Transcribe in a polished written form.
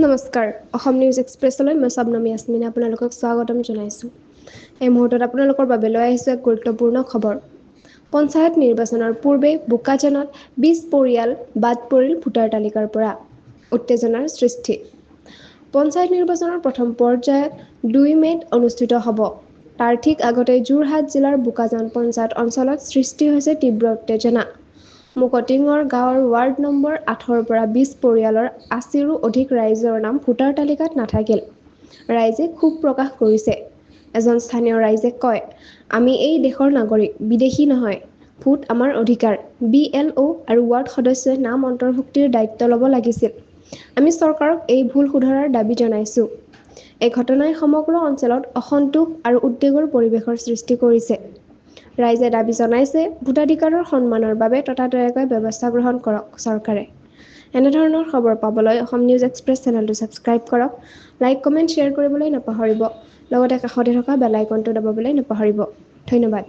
নমস্কাৰ অসম নিউজ এক্সপ্ৰেছলৈ মই শবনমী ইয়াসমিনে আপোনালোকক স্বাগতম জনাইছোঁ। এই মুহূৰ্তত আপোনালোকৰ বাবে লৈ আহিছোঁ এক গুৰুত্বপূৰ্ণ খবৰ। পঞ্চায়ত নিৰ্বাচনৰ পূৰ্বে বোকাজানত 20 পৰিয়াল বাদ পৰিল ভোটাৰ তালিকাৰ পৰা। উত্তেজনাৰ সৃষ্টি। পঞ্চায়ত নিৰ্বাচনৰ প্ৰথম পৰ্যায়ত 2 মে'ত অনুষ্ঠিত হ'ব। তাৰ ঠিক আগতে যোৰহাট জিলাৰ বোকাজান পঞ্চায়ত অঞ্চলত সৃষ্টি হৈছে তীব্ৰ উত্তেজনা। মুকটিঙৰ গাঁৱৰ ৱাৰ্ড নম্বৰ 8ৰ পৰা 20 পৰিয়ালৰ 80ৰো অধিক ৰাইজৰ নাম ভোটাৰ তালিকাত নাথাকিল। ৰাইজে ক্ষোভ প্ৰকাশ কৰিছে। এজন স্থানীয় ৰাইজে কয়, আমি এই দেশৰ নাগৰিক, বিদেশী নহয়। ভোট আমাৰ অধিকাৰ। BLO আৰু ৱাৰ্ড সদস্যই নাম অন্তৰ্ভুক্তিৰ দায়িত্ব ল'ব লাগিছিল। আমি চৰকাৰক এই ভুল শুধৰাৰ দাবী জনাইছোঁ। এই ঘটনাই সমগ্ৰ অঞ্চলত অসন্তোষ আৰু উদ্বেগৰ পৰিৱেশৰ সৃষ্টি কৰিছে। ৰাইজে দাবী জনাইছে, ভোটাধিকাৰৰ সন্মানৰ বাবে ততাতৈয়াকৈ ব্যৱস্থা গ্ৰহণ কৰক চৰকাৰে। এনেধৰণৰ খবৰ পাবলৈ অসম নিউজ এক্সপ্ৰেছ চেনেলটো ছাবস্ক্ৰাইব কৰক, লাইক কমেণ্ট শ্বেয়াৰ কৰিবলৈ নাপাহৰিব। লগতে কাষতে থকা বেল আইকনটো দবাবলৈ নাপাহৰিব। ধন্যবাদ।